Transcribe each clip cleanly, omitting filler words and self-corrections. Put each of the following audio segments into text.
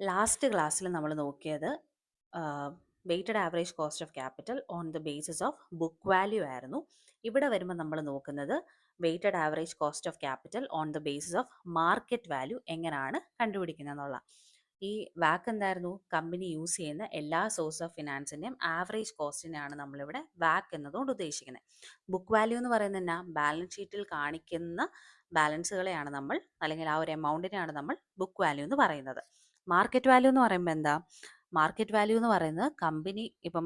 Last ക്ലാസ്സിൽ നമ്മൾ നോക്കിയത് weighted average cost of capital on the basis of book value ആയിരുന്നു. ഇവിടെ വരുമ്പോൾ നമ്മൾ നോക്കുന്നത് weighted average cost of capital on the basis of market value എങ്ങനെയാണ് കണ്ടുപിടിക്കുന്നത് എന്നുള്ള. ഈ വാക്ക് എന്തായിരുന്നു? കമ്പനി യൂസ് ചെയ്യുന്ന എല്ലാ സോഴ്സ് ഓഫ് ഫിനാൻസിൻ്റെയും ആവറേജ് കോസ്റ്റിനെയാണ് നമ്മളിവിടെ വാക്ക് എന്നതുകൊണ്ട് ഉദ്ദേശിക്കുന്നത്. ബുക്ക് വാല്യൂ എന്ന് പറയുന്നത് എന്നാ? ബാലൻസ് ഷീറ്റിൽ കാണിക്കുന്ന ബാലൻസുകളെയാണ് നമ്മൾ, അല്ലെങ്കിൽ ആ ഒരു എമൗണ്ടിനെയാണ് നമ്മൾ ബുക്ക് വാല്യൂ എന്ന് പറയുന്നത്. മാർക്കറ്റ് വാല്യൂ എന്ന് പറയുമ്പോൾ എന്താ? മാർക്കറ്റ് വാല്യൂ എന്ന് പറയുന്നത് കമ്പനി ഇപ്പം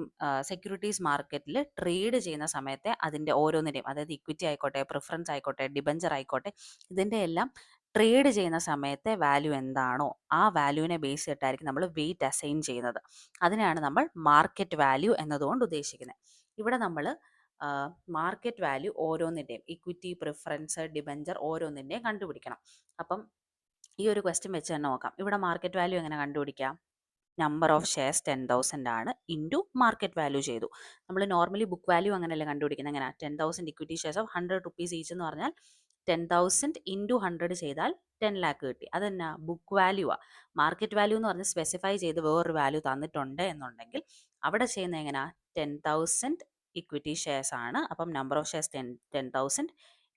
സെക്യൂരിറ്റീസ് മാർക്കറ്റിൽ ട്രേഡ് ചെയ്യുന്ന സമയത്തെ അതിൻ്റെ ഓരോന്നിൻ്റെയും, അതായത് ഇക്വിറ്റി ആയിക്കോട്ടെ, പ്രിഫറൻസ് ആയിക്കോട്ടെ, ഡിബഞ്ചർ ആയിക്കോട്ടെ, ഇതിൻ്റെ എല്ലാം ട്രേഡ് ചെയ്യുന്ന സമയത്തെ വാല്യൂ എന്താണോ ആ വാല്യൂവിനെ ബേസ് ചെയ്തിട്ടായിരിക്കും നമ്മൾ വെയിറ്റ് അസൈൻ ചെയ്യുന്നത്. അതിനെയാണ് നമ്മൾ മാർക്കറ്റ് വാല്യൂ എന്നതുകൊണ്ട് ഉദ്ദേശിക്കുന്നത്. ഇവിടെ നമ്മൾ മാർക്കറ്റ് വാല്യൂ ഓരോന്നിൻ്റെയും, ഇക്വിറ്റി, പ്രിഫറൻസ്, ഡിബഞ്ചർ ഓരോന്നിൻ്റെയും കണ്ടുപിടിക്കണം. അപ്പം ഈ ഒരു ക്വസ്റ്റ്യൻ വെച്ച് തന്നെ നോക്കാം. ഇവിടെ മാർക്കറ്റ് വാല്യൂ എങ്ങനെ കണ്ടുപിടിക്കാം? നമ്പർ ഓഫ് ഷെയർസ് 10,000 ആണ് ഇൻറ്റു മാർക്കറ്റ് വാല്യൂ ചെയ്തു. നമ്മൾ നോർമലി ബുക്ക് വാല്യൂ അങ്ങനെയല്ലേ കണ്ടുപിടിക്കുന്നത്? എങ്ങനെ? 10,000 equity shares of 100 rupees each എന്ന് പറഞ്ഞാൽ 10,000 ഇൻറ്റു 100 ചെയ്താൽ 10 lakh കിട്ടി. അതെന്നാ? ബുക്ക് വാല്യൂ ആ. മാർക്കറ്റ് വാല്യൂ എന്ന് പറഞ്ഞ് സ്പെസിഫൈ ചെയ്ത് വേറൊരു വാല്യൂ തന്നിട്ടുണ്ട് എന്നുണ്ടെങ്കിൽ അവിടെ ചെയ്യുന്നത് എങ്ങനെയാ? 10,000 ഇക്വിറ്റി ഷെയർസ് ആണ്. അപ്പം number of shares 10,000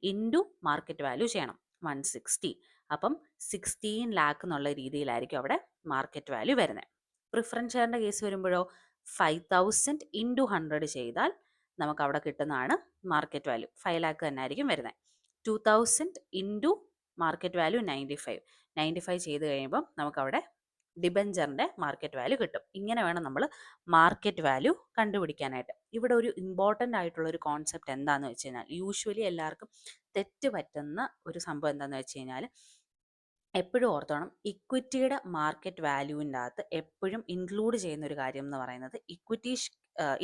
into market value ചെയ്യണം 160. അപ്പം 16 lakh എന്നുള്ള രീതിയിലായിരിക്കും അവിടെ മാർക്കറ്റ് വാല്യൂ വരുന്നത്. പ്രിഫറൻസ് ഷെയറിൻ്റെ കേസ് വരുമ്പോഴോ 5,000 ഇൻറ്റു 100 ചെയ്താൽ നമുക്ക് അവിടെ കിട്ടുന്നതാണ് മാർക്കറ്റ് വാല്യൂ. 5 lakh തന്നെ ആയിരിക്കും വരുന്നത്. 2,000 ഇൻറ്റു മാർക്കറ്റ് വാല്യൂ 95 ചെയ്ത് കഴിയുമ്പം നമുക്കവിടെ ഡിബഞ്ചറിൻ്റെ മാർക്കറ്റ് വാല്യൂ കിട്ടും. ഇങ്ങനെ വേണം നമ്മൾ മാർക്കറ്റ് വാല്യൂ കണ്ടുപിടിക്കാനായിട്ട്. ഇവിടെ ഒരു ഇമ്പോർട്ടൻ്റ് ആയിട്ടുള്ള ഒരു കോൺസെപ്റ്റ് എന്താണെന്ന് വെച്ച് കഴിഞ്ഞാൽ, യൂഷ്വലി എല്ലാവർക്കും തെറ്റ് പറ്റുന്ന ഒരു സംഭവം എന്താണെന്ന് വെച്ച് കഴിഞ്ഞാൽ, എപ്പോഴും ഓർത്തോണം, ഇക്വിറ്റിയുടെ മാർക്കറ്റ് വാല്യൂവിൻ്റെ അകത്ത് എപ്പോഴും ഇൻക്ലൂഡ് ചെയ്യുന്ന ഒരു കാര്യം എന്ന് പറയുന്നത്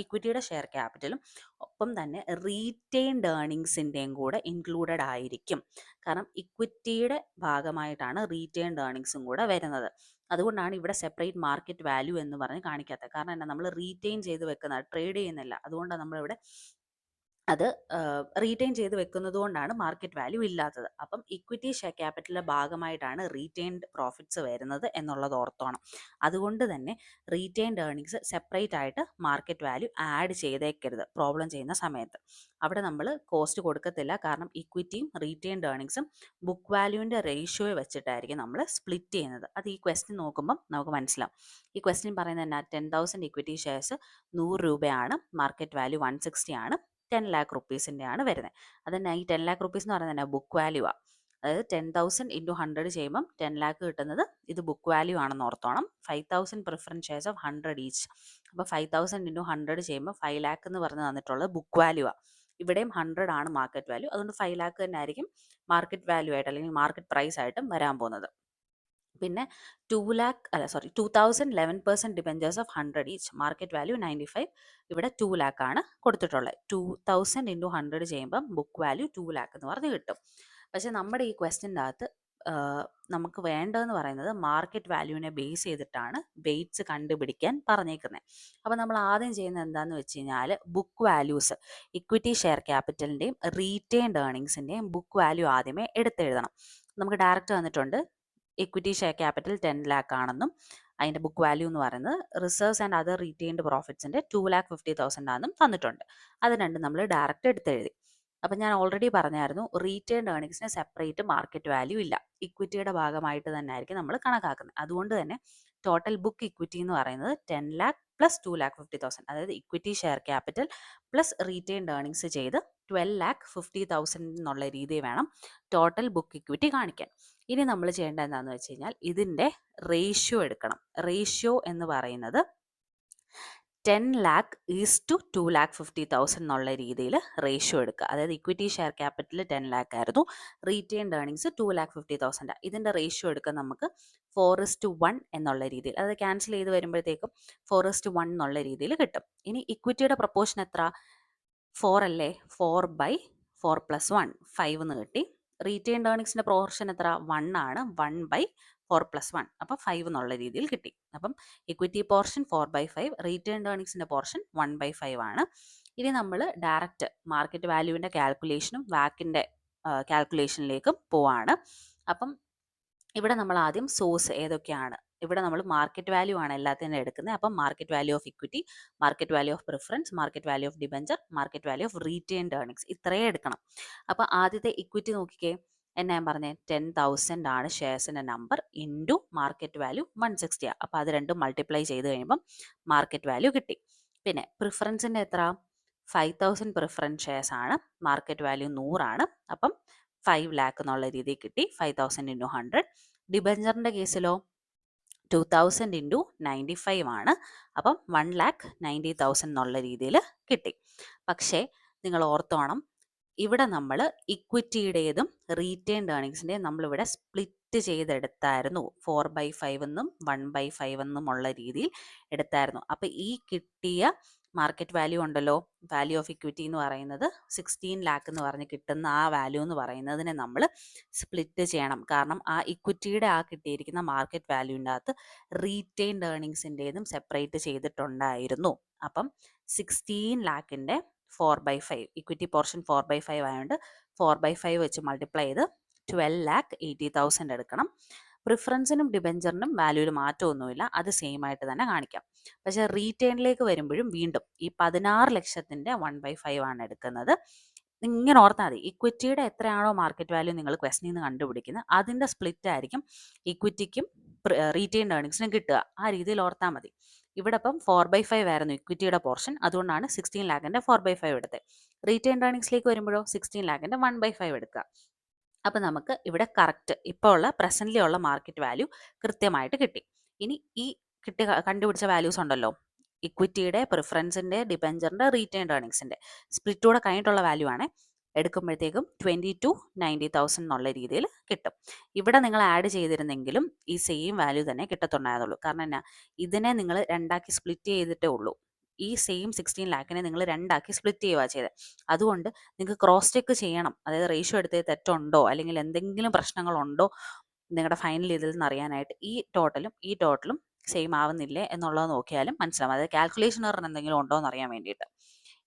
ഇക്വിറ്റിയുടെ ഷെയർ ക്യാപിറ്റലും ഒപ്പം തന്നെ റീറ്റെയിൻഡ് ഏർണിങ്സിൻ്റെയും കൂടെ ഇൻക്ലൂഡഡ് ആയിരിക്കും. കാരണം ഇക്വിറ്റിയുടെ ഭാഗമായിട്ടാണ് റീറ്റെയിൻഡ് ഏർണിങ്സും കൂടെ വരുന്നത്. അതുകൊണ്ടാണ് ഇവിടെ സെപ്പറേറ്റ് മാർക്കറ്റ് വാല്യൂ എന്ന് പറഞ്ഞ് കാണിക്കാത്തത്. കാരണം എന്നാ? നമ്മൾ റീറ്റെയിൻ ചെയ്ത് വെക്കുന്നത്, ട്രേഡ് ചെയ്യുന്നില്ല. അതുകൊണ്ടാണ് നമ്മളിവിടെ അത് റീറ്റെയിൻ ചെയ്ത് വെക്കുന്നത് കൊണ്ടാണ് മാർക്കറ്റ് വാല്യൂ ഇല്ലാത്തത്. അപ്പം ഇക്വിറ്റി ഷെയർ ക്യാപിറ്റലിൻ്റെ ഭാഗമായിട്ടാണ് റീറ്റെയിൻഡ് പ്രോഫിറ്റ്സ് വരുന്നത് എന്നുള്ളത് ഓർത്തോണം. അതുകൊണ്ട് തന്നെ റീറ്റെയിൻഡ് ഏർണിങ്സ് സെപ്പറേറ്റ് ആയിട്ട് മാർക്കറ്റ് വാല്യൂ ആഡ് ചെയ്തേക്കരുത് പ്രോബ്ലം ചെയ്യുന്ന സമയത്ത്. അവിടെ നമ്മൾ കോസ്റ്റ് കൊടുക്കത്തില്ല. കാരണം ഇക്വിറ്റിയും റീറ്റെയിൻഡ് ഏർണിങ്സും ബുക്ക് വാല്യൂവിൻ്റെ റേഷ്യോയെ വെച്ചിട്ടായിരിക്കും നമ്മൾ സ്പ്ലിറ്റ് ചെയ്യുന്നത്. അത് ഈ ക്വസ്റ്റ്യൻ നോക്കുമ്പം നമുക്ക് മനസ്സിലാവും. ഈ ക്വസ്റ്റ്യൻ പറയുന്നത് എന്നാ? 10,000 ഇക്വിറ്റി ഷെയർസ് 100 രൂപയാണ്, മാർക്കറ്റ് വാല്യൂ 160 ആണ്, 10 lakh റുപ്പീസിൻ്റെ ആണ് വരുന്നത്. അതന്നെ ഈ 10 lakh റുപ്പീസ് എന്ന് പറയുന്നത് തന്നെ ബുക്ക് വാല്യൂ ആ. അതായത് 10,000 ഇൻറ്റു 100 ചെയ്യുമ്പം 10 lakh കിട്ടുന്നത് ഇത് ബുക്ക് വാല്യൂ ആണെന്ന് ഓർത്തോണം. 5,000 പ്രിഫറൻസ് ഷെയർസ് ഓഫ് 100 ഈച്ച്. അപ്പോൾ 5,000 ഇൻറ്റു 100 ചെയ്യുമ്പോൾ 5 lakh എന്ന് പറഞ്ഞ് തന്നിട്ടുള്ളത് ബുക്ക് വാല്യൂ ആ. ഇവിടെയും 100 ആണ് മാർക്കറ്റ് വാല്യൂ. അതുകൊണ്ട് 5 lakh തന്നെ ആയിരിക്കും മാർക്കറ്റ് വാല്യൂ ആയിട്ട്, അല്ലെങ്കിൽ മാർക്കറ്റ് പ്രൈസ് ആയിട്ടും വരാൻ പോകുന്നത്. പിന്നെ 2,011% debentures of 100 each, market value 95, ഇവിടെ 2 lakh ആണ് കൊടുത്തിട്ടുള്ളത്. 2,000 ഇൻറ്റു 100 ചെയ്യുമ്പം ബുക്ക് വാല്യൂ 2 lakh എന്ന് പറഞ്ഞ് കിട്ടും. പക്ഷെ നമ്മുടെ ഈ ക്വസ്റ്റ്യൻ്റെ അകത്ത് നമുക്ക് വേണ്ടതെന്ന് പറയുന്നത് മാർക്കറ്റ് വാല്യൂവിനെ ബേസ് ചെയ്തിട്ടാണ് വെയ്റ്റ്സ് കണ്ടുപിടിക്കാൻ പറഞ്ഞേക്കുന്നത്. അപ്പോൾ നമ്മൾ ആദ്യം ചെയ്യുന്നത് എന്താണെന്ന് വെച്ച് കഴിഞ്ഞാൽ, ബുക്ക് വാല്യൂസ്, ഇക്വിറ്റി ഷെയർ ക്യാപിറ്റലിൻ്റെയും റീറ്റെയിൻഡ് ഏർണിങ്സിൻ്റെയും ബുക്ക് വാല്യൂ ആദ്യമേ എടുത്തെഴുതണം. നമുക്ക് ഡയറക്റ്റ് വന്നിട്ടുണ്ട് ഇക്വിറ്റി ഷെയർ ക്യാപിറ്റൽ 10 lakh ആണെന്നും അതിൻ്റെ ബുക്ക് വാല്യൂ എന്ന് പറയുന്നത് റിസർവ്സ് ആൻഡ് അതർ റീറ്റെയിൻഡ് പ്രോഫിറ്റ്സിൻ്റെ 2,50,000 ആണെന്നും തന്നിട്ടുണ്ട്. അത് രണ്ടും നമ്മൾ ഡയറക്റ്റ് എടുത്തെഴുതി. അപ്പം ഞാൻ ഓൾറെഡി പറഞ്ഞായിരുന്നു, റീറ്റെയിൻഡ് ഏർണിങ്സിന് സെപ്പറേറ്റ് മാർക്കറ്റ് വാല്യൂ ഇല്ല, ഇക്വിറ്റിയുടെ ഭാഗമായിട്ട് തന്നെ ആയിരിക്കും നമ്മൾ കണക്കാക്കുന്നത്. അതുകൊണ്ട് തന്നെ ടോട്ടൽ ബുക്ക് ഇക്വിറ്റി എന്ന് പറയുന്നത് 10 lakh പ്ലസ് 2,50,000, അതായത് equity share capital plus retained earnings ചെയ്ത് 12,50,000 എന്നുള്ള രീതിയിൽ വേണം ടോട്ടൽ ബുക്ക് ഇക്വിറ്റി കാണിക്കാൻ. ഇനി നമ്മൾ ചെയ്യേണ്ടത് എന്താണെന്ന് വെച്ച് കഴിഞ്ഞാൽ, ഇതിൻ്റെ റേഷ്യോ എടുക്കണം. റേഷ്യോ എന്ന് പറയുന്നത് 10 lakh ഈസ് ടു 2,50,000 എന്നുള്ള രീതിയിൽ റേഷ്യോ എടുക്കുക. അതായത് ഇക്വിറ്റി ഷെയർ ക്യാപിറ്റൽ 10 lakh ആയിരുന്നു, റീറ്റെയിൻഡ് ഏർണിങ്സ് 2,50,000. ഇതിൻ്റെ റേഷ്യോ എടുക്കുക നമുക്ക് 4:1 എന്നുള്ള രീതിയിൽ. അത് ക്യാൻസൽ ചെയ്ത് വരുമ്പോഴത്തേക്കും 4:1 എന്നുള്ള രീതിയിൽ കിട്ടും. ഇനി ഇക്വിറ്റിയുടെ പ്രപ്പോർഷൻ എത്ര? 4 അല്ലേ? 4/4 + 1 5 എന്ന് കിട്ടി. റീറ്റെയിൻഡ് ഏർണിങ്സിൻ്റെ പ്രൊപ്പോർഷൻ എത്ര? 1 ആണ്, 1/4 + 1, അപ്പോൾ 5 എന്നുള്ള രീതിയിൽ കിട്ടി. അപ്പം ഇക്വിറ്റി പോർഷൻ 4/5, റീറ്റെയിൻഡ് ഏർണിങ്സിൻ്റെ പോർഷൻ 1/5 ആണ്. ഇനി നമ്മൾ ഡയറക്റ്റ് മാർക്കറ്റ് വാല്യൂവിൻ്റെ കാൽക്കുലേഷനും വാക്കിൻ്റെ കാൽക്കുലേഷനിലേക്കും പോവാണ്. അപ്പം ഇവിടെ നമ്മൾ ആദ്യം സോഴ്സ് ഏതൊക്കെയാണ് ഇവിടെ നമ്മൾ മാർക്കറ്റ് വാല്യൂ ആണ് എല്ലാത്തിനും എടുക്കുന്നത്. അപ്പം market value of equity, market value of preference, market value of debenture, market value of retained earnings, ഇത്രയും എടുക്കണം. അപ്പോൾ ആദ്യത്തെ ഇക്വിറ്റി നോക്കിക്കേ, എന്നാ ഞാൻ പറഞ്ഞത് 10,000 ആണ് ഷെയർസിൻ്റെ നമ്പർ ഇൻറ്റു മാർക്കറ്റ് വാല്യൂ 160. അപ്പോൾ അത് രണ്ടും മൾട്ടിപ്ലൈ ചെയ്ത് കഴിയുമ്പം മാർക്കറ്റ് വാല്യൂ കിട്ടി. പിന്നെ പ്രിഫറൻസിൻ്റെ എത്ര, 5,000 പ്രിഫറൻസ് ഷെയർസ് ആണ്, മാർക്കറ്റ് വാല്യൂ 100 ആണ്. അപ്പം 5 lakh എന്നുള്ള രീതിയിൽ കിട്ടി. 5,000 ഇൻറ്റു 100. ഡിബഞ്ചറിൻ്റെ കേസിലോ 2,000 ഇൻറ്റു 95 ആണ്. അപ്പം 1,90,000 എന്നുള്ള രീതിയിൽ കിട്ടി. പക്ഷേ നിങ്ങൾ ഓർത്തോണം, ഇവിടെ നമ്മൾ ഇക്വിറ്റിയുടേതും റീറ്റെയിൻഡ് ഏർണിങ്സിൻ്റെയും നമ്മളിവിടെ സ്പ്ലിറ്റ് ചെയ്തെടുത്തായിരുന്നു. 4/5 എന്നും 1/5 എന്നും ഉള്ള രീതിയിൽ എടുത്തായിരുന്നു. അപ്പോൾ ഈ കിട്ടിയ മാർക്കറ്റ് വാല്യൂ ഉണ്ടല്ലോ, വാല്യൂ ഓഫ് ഇക്വിറ്റി എന്ന് പറയുന്നത് 16 lakh എന്ന് പറഞ്ഞ് കിട്ടുന്ന ആ വാല്യൂ എന്ന് പറയുന്നതിനെ നമ്മൾ സ്പ്ലിറ്റ് ചെയ്യണം. കാരണം ആ ഇക്വിറ്റിയുടെ ആ കിട്ടിയിരിക്കുന്ന മാർക്കറ്റ് വാല്യൂവിൻ്റെ അകത്ത് റീറ്റെയിൻഡ് ഏർണിങ്സിൻ്റെതും സെപ്പറേറ്റ് ചെയ്തിട്ടുണ്ടായിരുന്നു. അപ്പം 16 lakhൻ്റെ 4/5, ഇക്വിറ്റി പോർഷൻ 4/5 ആയതുകൊണ്ട് 4/5 വെച്ച് മൾട്ടിപ്ലൈ ചെയ്ത് 12,80,000 എടുക്കണം. പ്രിഫറൻസിനും ഡിബഞ്ചറിനും വാല്യൂവിൽ മാറ്റമൊന്നുമില്ല, അത് സെയിം ആയിട്ട് തന്നെ കാണിക്കാം. പക്ഷേ റീറ്റെയിനിലേക്ക് വരുമ്പോഴും വീണ്ടും ഈ 16 ലക്ഷത്തിൻ്റെ 1/5 ആണ് എടുക്കുന്നത്. ഇങ്ങനെ ഓർത്താൽ മതി, ഇക്വിറ്റിയുടെ എത്രയാണോ മാർക്കറ്റ് വാല്യൂ നിങ്ങൾ ക്വസ്റ്റനിൽ നിന്ന് കണ്ടുപിടിക്കുന്നത് അതിൻ്റെ സ്പ്ലിറ്റ് ആയിരിക്കും ഇക്വിറ്റിക്കും റീറ്റെയിൻഡ് ഏർണിങ്സിനും കിട്ടുക. ആ രീതിയിൽ ഓർത്താൽ മതി. ഇവിടെ ഇപ്പം 4/5 ആയിരുന്നു ഇക്വിറ്റിയുടെ പോർഷൻ, അതുകൊണ്ടാണ് 16 ലാഖിൻ്റെ 4/5 എടുത്തത്. റീറ്റെയിൻഡ് ഏർണിങ്സിലേക്ക് വരുമ്പോഴോ 16 ലാഖിൻ്റെ 1/5 എടുക്കുക. അപ്പം നമുക്ക് ഇവിടെ കറക്റ്റ് ഇപ്പോൾ ഉള്ള പ്രസൻ്റ്ലി ഉള്ള മാർക്കറ്റ് വാല്യൂ കൃത്യമായിട്ട് കിട്ടി. ഇനി ഈ കണ്ടുപിടിച്ച വാല്യൂസ് ഉണ്ടല്ലോ, ഇക്വിറ്റിയുടെ, പ്രിഫറൻസിൻ്റെ, ഡിബഞ്ചറിൻ്റെ, റീറ്റെയിൻഡ് ഏർണിങ്സിൻ്റെ സ്പ്ലിറ്റൂടെ കഴിഞ്ഞിട്ടുള്ള വാല്യൂ ആണ്. എടുക്കുമ്പോഴത്തേക്കും 22,90,000 എന്നുള്ള രീതിയിൽ കിട്ടും. ഇവിടെ നിങ്ങൾ ആഡ് ചെയ്തിരുന്നെങ്കിലും ഈ സെയിം വാല്യൂ തന്നെ കിട്ടത്തുണ്ടായതുള്ളൂ. കാരണം എന്നാ, ഇതിനെ നിങ്ങൾ രണ്ടാക്കി സ്പ്ലിറ്റ് ചെയ്തിട്ടേ ഉള്ളൂ. ഈ സെയിം 16 ലാഖിനെ നിങ്ങൾ രണ്ടാക്കി സ്പ്ലിറ്റ് ചെയ്യുക ചെയ്തത്. അതുകൊണ്ട് നിങ്ങൾക്ക് ക്രോസ് ചെക്ക് ചെയ്യണം, അതായത് റേഷ്യോ എടുത്തത് തെറ്റുണ്ടോ അല്ലെങ്കിൽ എന്തെങ്കിലും പ്രശ്നങ്ങളുണ്ടോ നിങ്ങളുടെ ഫൈനൽ ഇതിൽ നിന്ന് അറിയാനായിട്ട്. ഈ ടോട്ടലും സെയിം ആവുന്നില്ലേ എന്നുള്ളത് നോക്കിയാലും മനസ്സിലാവും. അതായത് കാൽക്കുലേഷൻ എറർ എന്തെങ്കിലും ഉണ്ടോ എന്ന് അറിയാൻ വേണ്ടിയിട്ട്.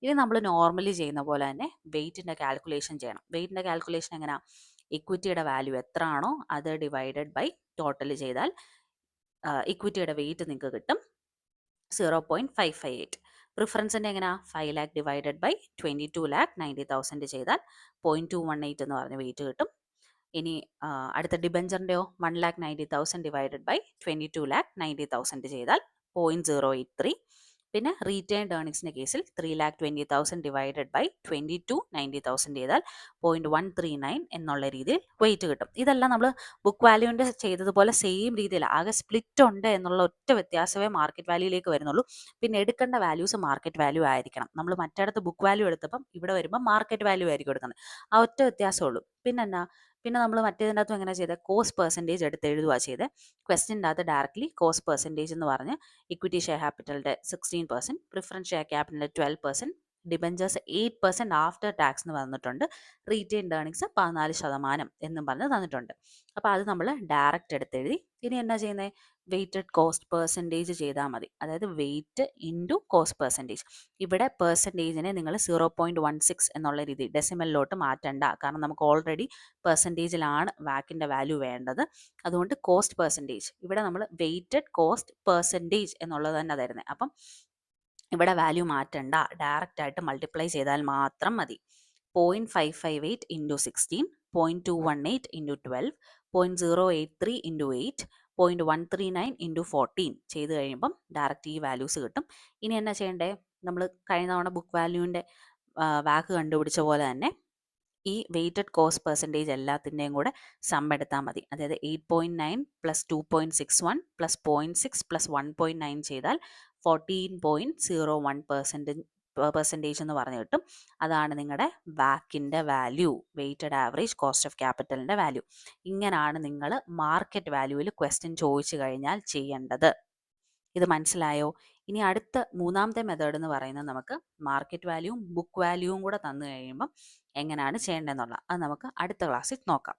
ഇനി നമ്മൾ നോർമലി ചെയ്യുന്ന പോലെ തന്നെ വെയിറ്റിൻ്റെ കാൽക്കുലേഷൻ ചെയ്യണം. വെയിറ്റിൻ്റെ കാൽക്കുലേഷൻ എങ്ങനെയാണ്, ഇക്വിറ്റിയുടെ വാല്യൂ എത്ര ആണോ അത് ഡിവൈഡഡ് ബൈ ടോട്ടൽ ചെയ്താൽ ഇക്വിറ്റിയുടെ വെയിറ്റ് നിങ്ങൾക്ക് കിട്ടും 0.558. പ്രിഫറൻസിൻ്റെ എങ്ങനെയാണ്, 5 lakh ഡിവൈഡഡ് ബൈ 22,90,000 ചെയ്താൽ 0.218 എന്ന് പറഞ്ഞ വെയിറ്റ് കിട്ടും. ഇനി അടുത്ത ഡിബഞ്ചറിൻ്റെയോ 1,90,000 ഡിവൈഡഡ് ബൈ 22,90,000 ചെയ്താൽ 0.083. പിന്നെ റീറ്റെയിൻഡ് ഏർണിങ്സിൻ്റെ കേസിൽ 3,20,000 ഡിവൈഡഡ് ബൈ 22,90,000 ചെയ്താൽ 0.139 എന്നുള്ള രീതിയിൽ വെയിറ്റ് കിട്ടും. ഇതെല്ലാം നമ്മൾ ബുക്ക് വാല്യൂവിൻ്റെ ചെയ്തതുപോലെ സെയിം രീതിയിൽ, ആകെ സ്പ്ലിറ്റ് ഉണ്ട് എന്നുള്ള ഒറ്റ വ്യത്യാസമേ മാർക്കറ്റ് വാല്യൂയിലേക്ക് വരുന്നുള്ളൂ. പിന്നെ എടുക്കേണ്ട വാല്യൂസ് മാർക്കറ്റ് വാല്യൂ ആയിരിക്കണം. നമ്മൾ മറ്റിടത്ത് ബുക്ക് വാല്യൂ എടുത്തപ്പം ഇവിടെ വരുമ്പോൾ മാർക്കറ്റ് വാല്യൂ ആയിരിക്കും എടുക്കുന്നത്. ആ ഒറ്റ വ്യത്യാസമുള്ളൂ. പിന്നെ നമ്മൾ മറ്റേതിൻ്റെ അകത്തും എങ്ങനെ ചെയ്തത്, കോസ്റ്റ് പെർസെൻറ്റേജ് എടുത്ത് എഴുതുക ചെയ്തത്. ക്വസ്റ്റ്യൻ്റെ അകത്ത് ഡയറക്റ്റ്ലി കോസ്റ്റ് പെർസെൻറ്റേജ് എന്ന് പറഞ്ഞ് ഇക്വിറ്റി ഷെയർ ക്യാപിറ്റലിൻ്റെ 16%, പ്രിഫറൻസ് ഷെയർ ക്യാപിറ്റലിൻ്റെ 12%, ഡിബഞ്ചേഴ്സ് 8% ആഫ്റ്റർ ടാക്സ് എന്ന് വന്നിട്ടുണ്ട്. റീറ്റെയിൻഡ് ഏർണിങ്സ് 14% എന്നും പറഞ്ഞ് തന്നിട്ടുണ്ട്. അപ്പോൾ അത് നമ്മൾ ഡയറക്റ്റ് എടുത്തെഴുതി. ഇനി എന്നാ ചെയ്യുന്നത്, വെയ്റ്റഡ് കോസ്റ്റ് പെർസെൻറ്റേജ് ചെയ്താൽ മതി. അതായത് വെയിറ്റ് ഇൻറ്റു കോസ്റ്റ് പെർസെൻറ്റേജ്. ഇവിടെ പെർസെൻറ്റേജിനെ നിങ്ങൾ 0.16 എന്നുള്ള രീതി ഡെസിമലിലോട്ട് മാറ്റണ്ട. കാരണം നമുക്ക് ഓൾറെഡി പെർസെൻറ്റേജിലാണ് വാക്കിൻ്റെ വാല്യൂ വേണ്ടത്. അതുകൊണ്ട് കോസ്റ്റ് പെർസെൻറ്റേജ് ഇവിടെ നമ്മൾ വെയ്റ്റഡ് കോസ്റ്റ് പെർസെൻറ്റേജ് എന്നുള്ളത് തന്നെ തരുന്നത്. അപ്പം ഇവിടെ വാല്യൂ മാറ്റണ്ട, ഡയറക്റ്റ് ആയിട്ട് മൾട്ടിപ്ലൈ ചെയ്താൽ മാത്രം മതി. 0.558 ഇൻറ്റു 16, 0.218 ഇൻറ്റു 12, 0.083 ഇൻറ്റു 8, 0.139 ഇൻറ്റു 14 ചെയ്ത് കഴിയുമ്പം ഡയറക്റ്റ് ഈ വാല്യൂസ് കിട്ടും. ഇനി എന്നാ ചെയ്യേണ്ടത്, നമ്മൾ കഴിഞ്ഞ തവണ ബുക്ക് വാല്യൂവിൻ്റെ വാക്ക് കണ്ടുപിടിച്ച പോലെ തന്നെ ഈ വെയ്റ്റഡ് കോസ്റ്റ് പെർസെൻറ്റേജ് എല്ലാത്തിൻ്റെയും കൂടെ സം എടുത്താൽ മതി. അതായത് 8.9 പ്ലസ് 2.61 പ്ലസ് 0.6 പ്ലസ് 1.9 ചെയ്താൽ 14.01% എന്ന് പറഞ്ഞു കിട്ടും. അതാണ് നിങ്ങളുടെ വാക്കിൻ്റെ value, weighted average cost of ക്യാപിറ്റലിൻ്റെ വാല്യൂ. ഇങ്ങനെയാണ് നിങ്ങൾ മാർക്കറ്റ് വാല്യൂവിൽ ക്വസ്റ്റ്യൻ ചോദിച്ചു കഴിഞ്ഞാൽ ചെയ്യേണ്ടത്. ഇത് മനസ്സിലായോ? ഇനി അടുത്ത മൂന്നാമത്തെ മെത്തേഡ് എന്ന് പറയുന്നത് നമുക്ക് മാർക്കറ്റ് വാല്യൂവും ബുക്ക് വാല്യൂവും കൂടെ തന്നു കഴിയുമ്പം എങ്ങനെയാണ് ചെയ്യേണ്ടതെന്നുള്ള അത് നമുക്ക് അടുത്ത ക്ലാസ്സിൽ നോക്കാം.